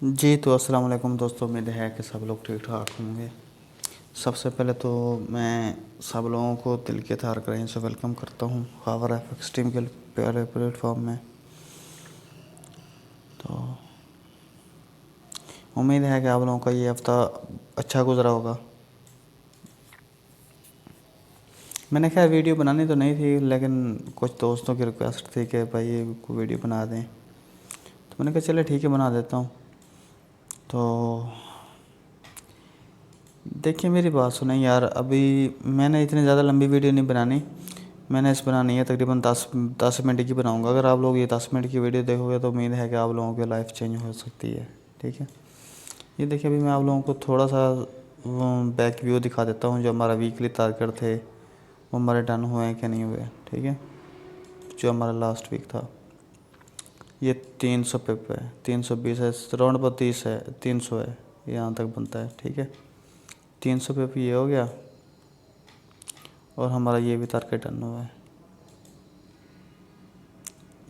जी तो अस्सलाम वालेकुम दोस्तों, उम्मीद है कि सब लोग ठीक ठाक होंगे। सबसे पहले तो मैं सब लोगों को दिल के थार करें से वेलकम करता हूँ खबर एफ स्ट्रीम के प्यारे प्लेटफॉर्म में। तो उम्मीद है कि आप लोगों का ये हफ़्ता अच्छा गुजरा होगा। मैंने खैर वीडियो बनानी तो नहीं थी, लेकिन कुछ दोस्तों की रिक्वेस्ट थी कि भाई ये को वीडियो बना दें, तो मैंने कहा चले ठीक है बना देता हूँ। तो देखिए मेरी बात सुने यार, अभी मैंने इतनी ज़्यादा लंबी वीडियो नहीं बनानी। मैंने इस बनानी है तकरीबन 10 मिनट की बनाऊंगा। अगर आप लोग ये 10 मिनट की वीडियो देखोगे तो उम्मीद है कि आप लोगों की लाइफ चेंज हो सकती है। ठीक है, ये देखिए अभी मैं आप लोगों को थोड़ा सा बैक व्यू दिखा देता हूँ। जो हमारा वीकली टारगेट थे वो हमारे डन हुए हैं कि नहीं हुए। ठीक है, जो हमारा लास्ट वीक था ये 300 पे है, 320 है, राउंड पर 30 है, 300 है, यहाँ तक बनता है। ठीक है, 300 पे ये हो गया और हमारा ये भी टारगेट डन हुआ है।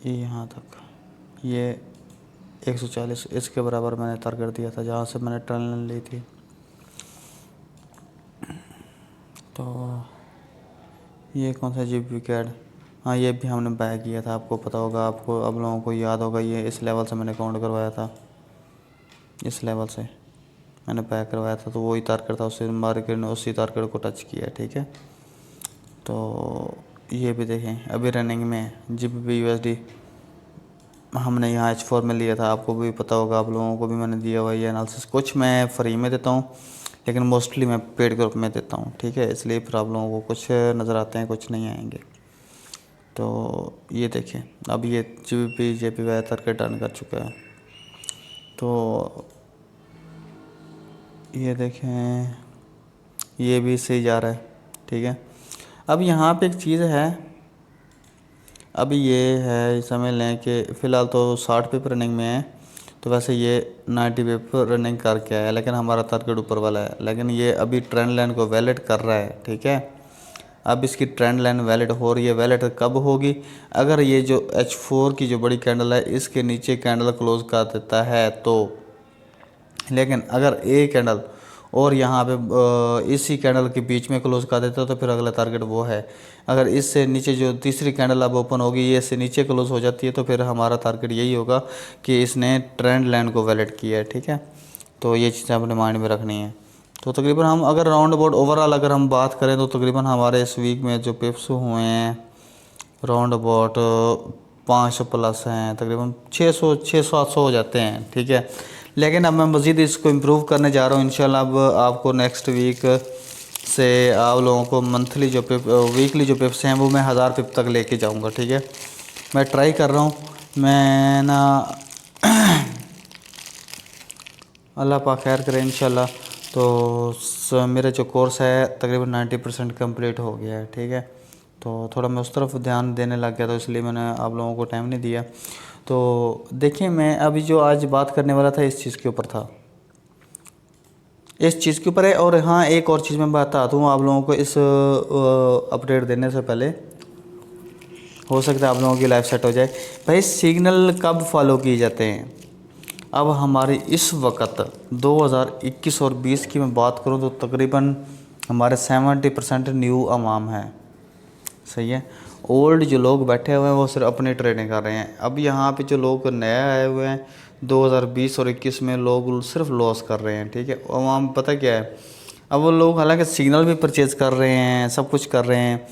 ये यहाँ तक ये 140 इसके बराबर मैंने टारगेट दिया था जहाँ से मैंने टर्न ली थी। तो ये कौन सा जीप विकेट, हाँ ये भी हमने बाय किया था। आपको पता होगा, आपको अब लोगों को याद होगा, ये इस लेवल से मैंने काउंट करवाया था। इस लेवल से मैंने बाय करवाया था, तो वही टारगेट था, उसी मार्केट ने उसी टारगेट को टच किया। ठीक है, तो ये भी देखें अभी रनिंग में है। GBP USD हमने यहाँ H4 में लिया था, आपको भी पता होगा, आप लोगों को भी मैंने दिया हुआ ये एनालिसिस। कुछ मैं फ्री में देता हूँ लेकिन मोस्टली मैं पेड ग्रुप में देता हूँ। ठीक है, इसलिए फिर आप लोगों को कुछ नज़र आते हैं, कुछ नहीं आएंगे। तो ये देखें अब ये JPY टारगेट टर्न कर चुका है। तो ये देखें ये भी सही जा रहा है। ठीक है, अब यहाँ पे एक चीज़ है, अभी ये है समझ लें कि फ़िलहाल तो 60 पे रनिंग में है। तो वैसे ये 90 पे रनिंग करके आया, लेकिन हमारा टारगेट ऊपर वाला है। लेकिन ये अभी ट्रेंड लाइन को वैलिड कर रहा है। ठीक है, अब इसकी ट्रेंड लाइन वैलिड हो रही है। वैलिड कब होगी? अगर ये जो H4 की जो बड़ी कैंडल है इसके नीचे कैंडल क्लोज कर देता है तो। लेकिन अगर ए कैंडल और यहाँ पे इसी कैंडल के बीच में क्लोज कर देता है तो फिर अगला टारगेट वो है। अगर इससे नीचे जो तीसरी कैंडल अब ओपन होगी ये इससे नीचे क्लोज हो जाती है तो फिर हमारा टारगेट यही होगा कि इसने ट्रेंड लाइन को वैलिड किया है। ठीक है, तो ये चीज़ें अपने माइंड में रखनी है। तो तकरीबन हम अगर राउंड अबाउट ओवरऑल अगर हम बात करें तो तकरीबन हमारे इस वीक में जो पिप्स हुए हैं राउंड अबाउट 500 प्लस हैं, तकरीबन 600 हो जाते हैं। ठीक है, लेकिन अब मैं मज़ीद इसको इम्प्रूव करने जा रहा हूँ इंशाल्लाह। अब आपको नेक्स्ट वीक से आप लोगों को मंथली जो पिप वीकली जो पिप्स हैं वो मैं 1000 पिप तक लेके जाऊँगा। ठीक है, मैं ट्राई कर रहा हूँ। मैं ना अल्लाह पाक खैर करे इंशाल्लाह। तो मेरा जो कोर्स है तकरीबन 90% कंप्लीट हो गया है। ठीक है, तो थोड़ा मैं उस तरफ ध्यान देने लग गया, तो इसलिए मैंने आप लोगों को टाइम नहीं दिया। तो देखिए मैं अभी जो आज बात करने वाला था इस चीज़ के ऊपर था, इस चीज़ के ऊपर है। और हाँ एक और चीज़ मैं बताता हूँ आप लोगों को, इस अपडेट देने से पहले हो सकता है आप लोगों की लाइफ सेट हो जाए। भाई सिग्नल कब फॉलो किए जाते हैं? अब हमारे इस वक्त 2021 और 20 की मैं बात करूं तो तकरीबन हमारे 70% न्यू अवाम है। सही है, ओल्ड जो लोग बैठे हुए हैं वो सिर्फ अपनी ट्रेडिंग कर रहे हैं। अब यहाँ पे जो लोग नए आए हुए हैं 2020 और 21 में लोग सिर्फ लॉस कर रहे हैं। ठीक है, अवाम पता क्या है, अब वो लोग हालांकि सिग्नल भी परचेज़ कर रहे हैं, सब कुछ कर रहे हैं।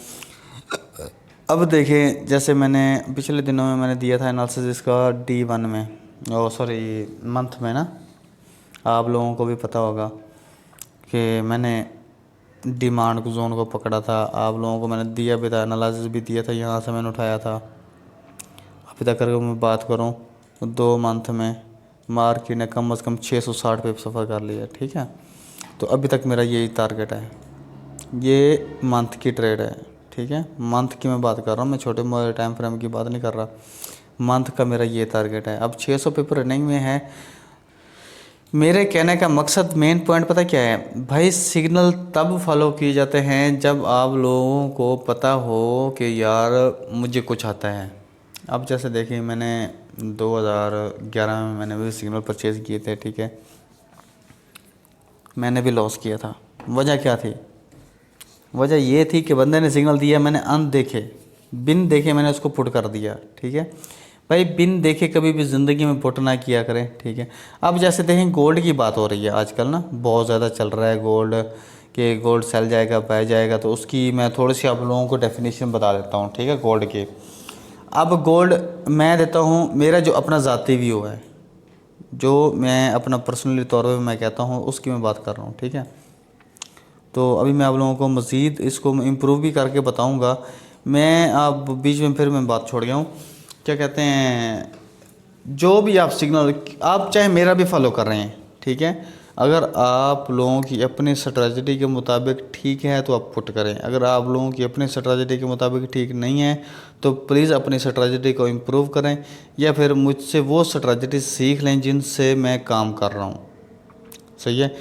अब देखें जैसे मैंने पिछले दिनों में मैंने दिया था एनालिसिस इसका D1 में, ओ सॉरी मंथ में ना, आप लोगों को भी पता होगा कि मैंने डिमांड जोन को पकड़ा था। आप लोगों को मैंने दिया भी था, एनालिसिस भी दिया था, यहाँ से मैंने उठाया था। अभी तक अगर मैं बात करूँ तो 2 मंथ में मार्केट ने कम से कम 660 पे सफ़र कर लिया। ठीक है, तो अभी तक मेरा यही टारगेट है। ये मंथ की ट्रेड है। ठीक है, मंथ की मैं बात कर रहा हूँ, मैं छोटे टाइम फ्रेम की बात नहीं कर रहा। मंथ का मेरा ये टारगेट है। अब 600 पेपर रनिंग में है। मेरे कहने का मकसद मेन पॉइंट पता क्या है भाई, सिग्नल तब फॉलो किए जाते हैं जब आप लोगों को पता हो कि यार मुझे कुछ आता है। अब जैसे देखिए मैंने 2011 में मैंने भी सिग्नल परचेज़ किए थे, ठीक है। मैंने भी लॉस किया था। वजह क्या थी? वजह ये थी कि बंदे ने सिग्नल दिया, मैंने अनदेखे, बिन देखे मैंने उसको पुट कर दिया, ठीक है। भाई बिन देखे कभी भी ज़िंदगी में पुट ना किया करें, ठीक है। अब जैसे देखें गोल्ड की बात हो रही है आजकल ना, बहुत ज़्यादा चल रहा है गोल्ड, कि गोल्ड सेल जाएगा बह जाएगा, तो उसकी मैं थोड़ी सी आप लोगों को डेफिनेशन बता देता हूँ, ठीक है, गोल्ड की। अब गोल्ड मैं देता हूँ, मेरा जो अपना ज़ाती व्यू है, जो मैं अपना पर्सनली तौर पर मैं कहता हूँ, उसकी मैं बात कर रहा हूँ, ठीक है। तो अभी मैं आप लोगों को मज़ीद इसको इम्प्रूव भी करके बताऊंगा। मैं आप बीच में फिर मैं बात छोड़ गया हूँ, क्या कहते हैं, जो भी आप सिग्नल, आप चाहे मेरा भी फॉलो कर रहे हैं, ठीक है। अगर आप लोगों की अपनी स्ट्रेटजी के मुताबिक ठीक है तो आप पुट करें, अगर आप लोगों की अपनी स्ट्रेटजी के मुताबिक ठीक नहीं है तो प्लीज़ अपनी स्ट्रेटजी को इम्प्रूव करें, या फिर मुझसे वो स्ट्रेटजी सीख लें जिनसे मैं काम कर रहा हूँ, सही है।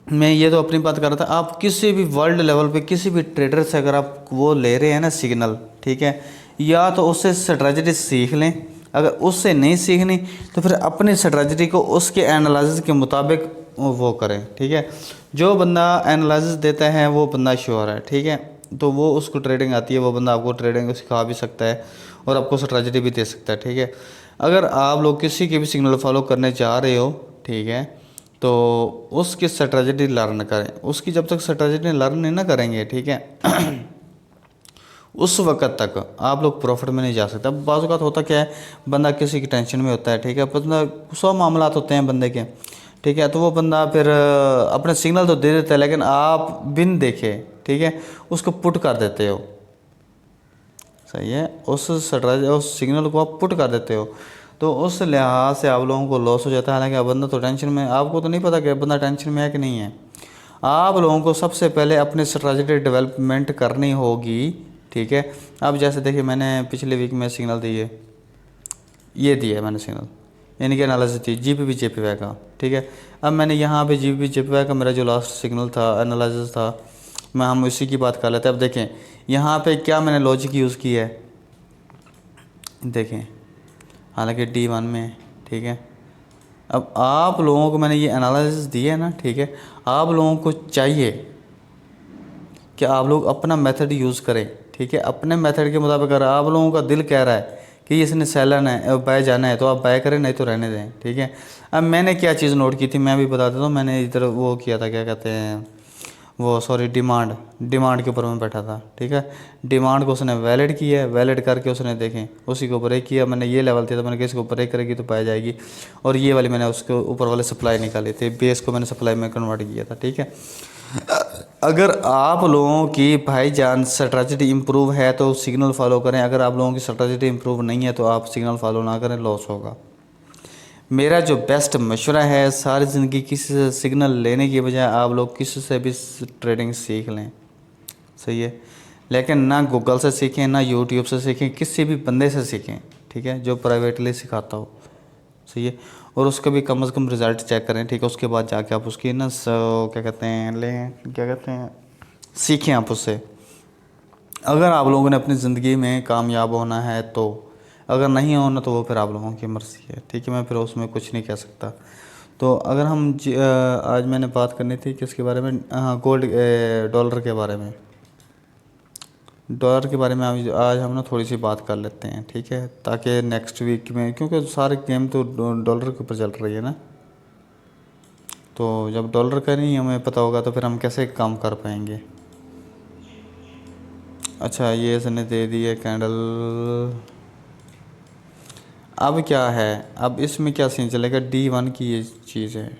मैं ये तो अपनी बात कर रहा था, आप किसी भी वर्ल्ड लेवल पे किसी भी ट्रेडर से अगर आप वो ले रहे हैं ना सिग्नल, ठीक है, या तो उससे स्ट्रेटजी सीख लें, अगर उससे नहीं सीखनी तो फिर अपनी स्ट्रेटजी को उसके एनालिसिस के मुताबिक वो करें, ठीक है। जो बंदा एनालिसिस देता है वो बंदा श्योर है, ठीक है, तो वो उसको ट्रेडिंग आती है, वो बंदा आपको ट्रेडिंग सिखा भी सकता है और आपको स्ट्रेटजी भी दे सकता है, ठीक है। अगर आप लोग किसी के भी सिग्नल फॉलो करने चाह रहे हो, ठीक है, तो उसकी स्ट्रेटजी लर्न करें, उसकी जब तक स्ट्रेटजी लर्न नहीं ना करेंगे, ठीक है, उस वक्त तक आप लोग प्रॉफिट में नहीं जा सकते। अब बाज़ औक़ात होता क्या है, बंदा किसी की टेंशन में होता है, ठीक है, बंदा 100 मामलात होते हैं बंदे के, ठीक है, तो वो बंदा फिर अपने सिग्नल तो दे देता है, लेकिन आप बिन देखे, ठीक है, उसको पुट कर देते हो, सही है, उस स्ट्रेटजी उस सिग्नल को आप पुट कर देते हो, तो उस लिहाज से आप लोगों को लॉस हो जाता है। हालांकि अब बंदा तो टेंशन में, आपको तो नहीं पता कि बंदा टेंशन में है कि नहीं है। आप लोगों को सबसे पहले अपनी स्ट्रेटजी डेवलपमेंट करनी होगी, ठीक है। अब जैसे देखिए मैंने पिछले वीक में सिग्नल दिए, ये दिया है मैंने सिग्नल, यानी कि एनालिसिस थी जीपीपी जेपीवाई का, ठीक है। अब मैंने यहाँ पे जीपीपी जेपीवाई का मेरा जो लास्ट सिग्नल था, एनालिसिस था, मैं हम इसी की बात कर लेते हैं। अब देखें यहाँ पे क्या मैंने लॉजिक यूज़ किया है, देखें, हालांकि D1 में, ठीक है। अब आप लोगों को मैंने ये एनालिसिस दिया है ना, ठीक है, आप लोगों को चाहिए कि आप लोग अपना मेथड यूज़ करें, ठीक है। अपने मेथड के मुताबिक अगर आप लोगों का दिल कह रहा है कि इसने सेलन है बाय जाना है तो आप बाय करें, नहीं तो रहने दें, ठीक है। अब मैंने क्या चीज़ नोट की थी मैं भी बता देता हूँ। मैंने इधर वो किया था, क्या कहते हैं वो, सॉरी, डिमांड के ऊपर मैं बैठा था, ठीक है। डिमांड को उसने वैलिड किया, वैलिड करके उसने देखें उसी को ब्रेक किया। मैंने ये लेवल था तो मैंने किसी को ब्रेक करेगी तो पाई जाएगी, और ये वाली मैंने उसके ऊपर वाले सप्लाई निकाली थी, बेस को मैंने सप्लाई में कन्वर्ट किया था, ठीक है। अगर आप लोगों की भाईजान स्ट्रेटजी इंप्रूव है तो सिग्नल फॉलो करें, अगर आप लोगों की स्ट्रेटजी इंप्रूव नहीं है तो आप सिग्नल फॉलो ना करें, लॉस होगा। मेरा जो बेस्ट मशवरा है, सारी ज़िंदगी किसी से सिग्नल लेने की बजाय आप लोग किसी से भी ट्रेडिंग सीख लें, सही है, लेकिन ना गूगल से सीखें ना यूट्यूब से सीखें, किसी भी बंदे से सीखें, ठीक है, जो प्राइवेटली सिखाता हो, सही है, और उसका भी कम से कम रिज़ल्ट चेक करें, ठीक है। उसके बाद जाके आप उसकी ना क्या कहते हैं लें, क्या कहते हैं, सीखें आप उससे। अगर आप लोगों ने अपनी ज़िंदगी में कामयाब होना है तो, अगर नहीं होना तो वो फिर आप लोगों की मर्ज़ी है, ठीक है, मैं फिर उसमें कुछ नहीं कह सकता। तो अगर हम आज मैंने बात करनी थी किसके बारे में, हाँ, गोल्ड डॉलर के बारे में, डॉलर के बारे में आज हम ना थोड़ी सी बात कर लेते हैं, ठीक है, ताकि नेक्स्ट वीक में, क्योंकि सारे गेम तो डॉलर के ऊपर चल रही है ना, तो जब डॉलर का नहीं हमें पता होगा तो फिर हम कैसे काम कर पाएंगे। अच्छा, ये इसने दे दी है कैंडल। अब क्या है, अब इसमें क्या सीन चलेगा, D1 की ये चीज़ है।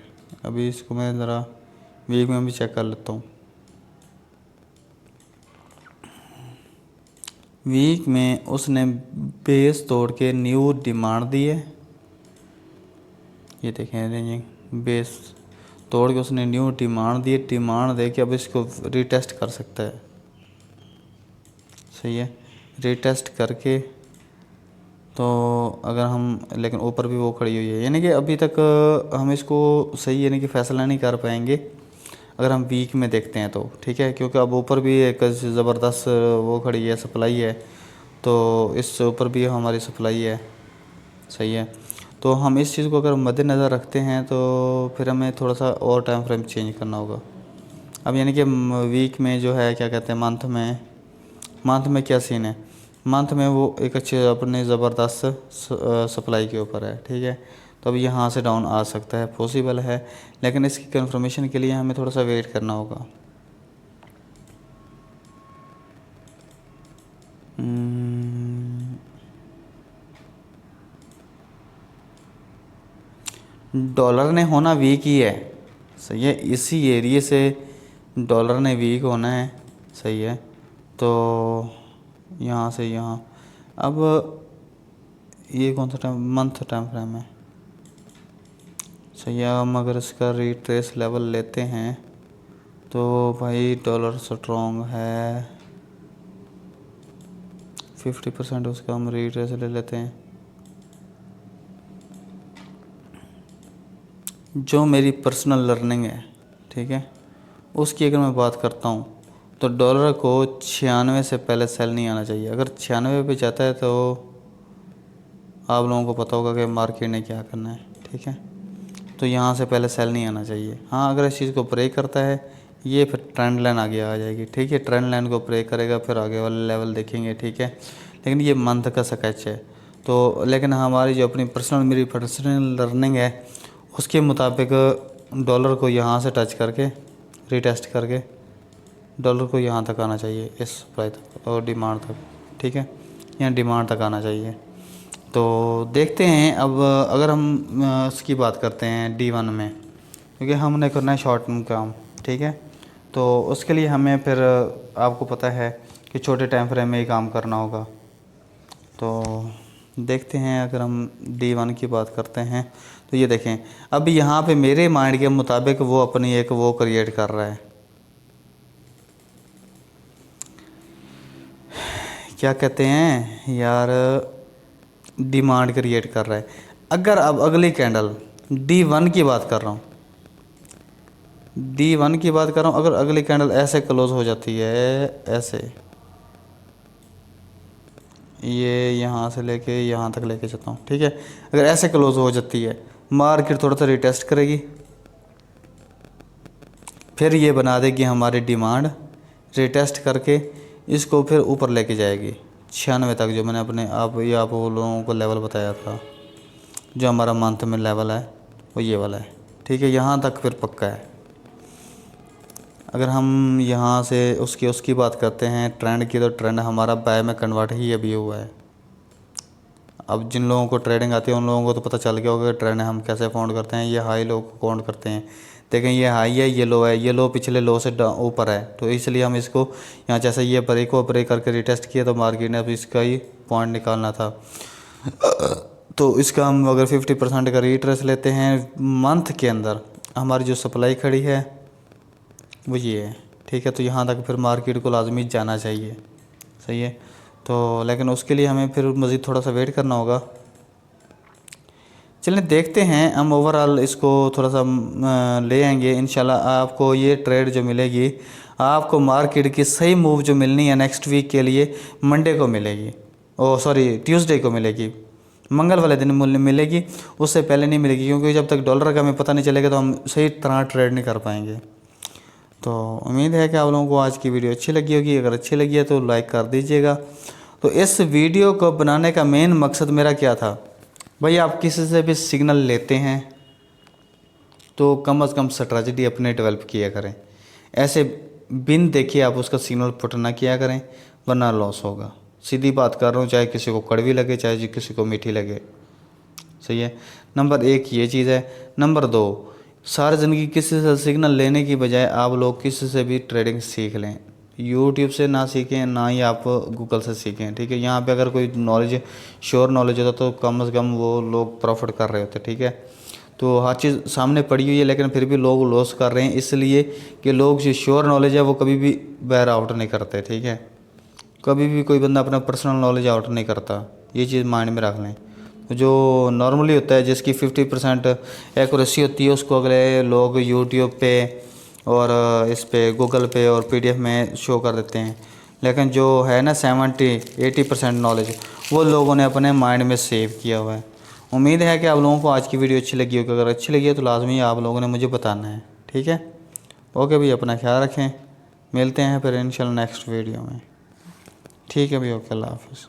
अभी इसको मैं ज़रा वीक में भी चेक कर लेता हूँ। वीक में उसने बेस तोड़ के न्यू डिमांड दी है, ये देखें रेंजिंग बेस तोड़ के उसने न्यू डिमांड दी है, डिमांड दे के अब इसको रीटेस्ट कर सकता है, सही है, रीटेस्ट करके, तो अगर हम, लेकिन ऊपर भी वो खड़ी हुई है, यानी कि अभी तक हम इसको सही यानी कि फ़ैसला नहीं कर पाएंगे अगर हम वीक में देखते हैं तो, ठीक है, क्योंकि अब ऊपर भी एक ज़बरदस्त वो खड़ी है, सप्लाई है, तो इससे ऊपर भी हमारी सप्लाई है, सही है। तो हम इस चीज़ को अगर मद्देनज़र रखते हैं तो फिर हमें थोड़ा सा और टाइम फ्रेम चेंज करना होगा। अब यानी कि वीक में जो है क्या कहते हैं, मंथ में क्या सीन है, मंथ में वो एक अच्छे अपने ज़बरदस्त सप्लाई के ऊपर है, ठीक है। तो अब यहाँ से डाउन आ सकता है, पॉसिबल है, लेकिन इसकी कंफर्मेशन के लिए हमें थोड़ा सा वेट करना होगा। डॉलर ने होना वीक ही है, सही है। इसी एरिए से डॉलर ने वीक होना है, सही है। तो यहाँ से यहाँ, अब ये कौन सा टाइम, मंथ टाइम फ्रेम है, सही है। हम अगर इसका रिट्रेस लेवल लेते हैं तो भाई डॉलर स्ट्रॉन्ग है, 50% उसका हम रिट्रेस ले लेते हैं। जो मेरी पर्सनल लर्निंग है, ठीक है, उसकी अगर मैं बात करता हूँ तो डॉलर को 96 से पहले सेल नहीं आना चाहिए। अगर 96 पे जाता है तो आप लोगों को पता होगा कि मार्केट ने क्या करना है, ठीक है। तो यहाँ से पहले सेल नहीं आना चाहिए। हाँ, अगर इस चीज़ को ब्रेक करता है, ये फिर ट्रेंड लाइन आगे आ जाएगी, ठीक है। ट्रेंड लाइन को ब्रेक करेगा, फिर आगे वाले लेवल देखेंगे, ठीक है। लेकिन ये मंथ का स्केच है। तो लेकिन हमारी जो अपनी मेरी पर्सनल लर्निंग है उसके मुताबिक डॉलर को यहाँ से टच करके रीटेस्ट करके डॉलर को यहाँ तक आना चाहिए, इस प्राइस तक और डिमांड तक, ठीक है। यहाँ डिमांड तक आना चाहिए। तो देखते हैं अब अगर हम इसकी बात करते हैं D1 में, क्योंकि हमने करना है शॉर्ट टर्म काम, ठीक है। तो उसके लिए हमें फिर आपको पता है कि छोटे टाइम फ्रेम में ही काम करना होगा। तो देखते हैं अगर हम D1 की बात करते हैं तो ये देखें, अब यहाँ पे मेरे माइंड के मुताबिक वो अपनी एक वो क्रिएट कर रहा है, क्या कहते हैं यार, डिमांड क्रिएट कर रहा है। अगर अब अगली कैंडल D1 की बात कर रहा हूँ, D1 की बात कर रहा हूँ, अगर अगली कैंडल ऐसे क्लोज हो जाती है, ऐसे ये यहाँ से लेके यहाँ तक लेके चलता हूँ, ठीक है। अगर ऐसे क्लोज हो जाती है, मार्केट थोड़ा सा रिटेस्ट करेगी, फिर ये बना देगी हमारी डिमांड, रिटेस्ट करके इसको फिर ऊपर लेके जाएगी 96 तक, जो मैंने अपने आप वो लोगों को लेवल बताया था। जो हमारा मंथ में लेवल है वो ये वाला है, ठीक है। यहाँ तक फिर पक्का है। अगर हम यहाँ से उसकी बात करते हैं ट्रेंड की, तो ट्रेंड हमारा बाय में कन्वर्ट ही अभी हुआ है। अब जिन लोगों को ट्रेडिंग आती है उन लोगों को तो पता चल गया होगा कि ट्रेंड हम कैसे फाउंड करते हैं। ये हाई लो को काउंट करते हैं, देखें ये हाई है, ये लो है, ये लो पिछले लो से ऊपर है, तो इसलिए हम इसको यहाँ जैसे ये ब्रेक करके रिटेस्ट किया तो मार्केट ने अब इसका ही पॉइंट निकालना था। तो इसका हम अगर 50% का रिट्रेस लेते हैं मंथ के अंदर, हमारी जो सप्लाई खड़ी है वो ये है, ठीक है। तो यहाँ तक फिर मार्केट को लाजमी जाना चाहिए, सही है। तो लेकिन उसके लिए हमें फिर मज़ीद थोड़ा सा वेट करना होगा। चलें देखते हैं, हम ओवरऑल इसको थोड़ा सा ले आएंगे इंशाल्लाह। आपको ये ट्रेड जो मिलेगी, आपको मार्केट की सही मूव जो मिलनी है नेक्स्ट वीक के लिए मंडे को मिलेगी, ट्यूसडे को मिलेगी, मंगल वाले दिन मिलेगी, उससे पहले नहीं मिलेगी, क्योंकि जब तक डॉलर का हमें पता नहीं चलेगा तो हम सही तरह ट्रेड नहीं कर पाएंगे। तो उम्मीद है कि आप लोगों को आज की वीडियो अच्छी लगी होगी। अगर अच्छी लगी है तो लाइक कर दीजिएगा। तो इस वीडियो को बनाने का मेन मकसद मेरा क्या था भाई, आप किसी से भी सिग्नल लेते हैं तो कम से कम स्ट्रैटेजी अपने डेवलप किया करें। ऐसे बिन देखे आप उसका सिग्नल पुट ना किया करें, वरना लॉस होगा। सीधी बात कर रहा हूँ, चाहे किसी को कड़वी लगे चाहे किसी को मीठी लगे, सही है। नंबर 1 ये चीज़ है। नंबर 2, सारी ज़िंदगी किसी से सिग्नल लेने की बजाय आप लोग किसी से भी ट्रेडिंग सीख लें। यूट्यूब से ना सीखें, ना ही आप गूगल से सीखें, ठीक है। यहाँ पे अगर कोई नॉलेज श्योर नॉलेज होता तो कम से कम वो लोग प्रॉफिट कर रहे होते, ठीक है। तो हर चीज़ सामने पड़ी हुई है, लेकिन फिर भी लोग लॉस कर रहे हैं, इसलिए कि लोग जो श्योर नॉलेज है वो कभी भी बेयर आउट नहीं करते, ठीक है। कभी भी कोई बंदा अपना पर्सनल नॉलेज आउट नहीं करता, ये चीज़ माइंड में रख लें। जो नॉर्मली होता है, जिसकी 50% एक्यूरेसी होती है, उसको अगले लोग यूट्यूब पे और इस पे गूगल पे और PDF में शो कर देते हैं। लेकिन जो है ना 70-80% नॉलेज, वो लोगों ने अपने माइंड में सेव किया हुआ है, उम्मीद है कि आप लोगों को आज की वीडियो अच्छी लगी होगी। अगर अच्छी लगी है तो लाजमी आप लोगों ने मुझे बताना है, ठीक है। ओके भाई, अपना ख्याल रखें, मिलते हैं फिर इंशाल्लाह नेक्स्ट वीडियो में। ठीक है भाई, ओके, अल्लाह हाफ़िज़।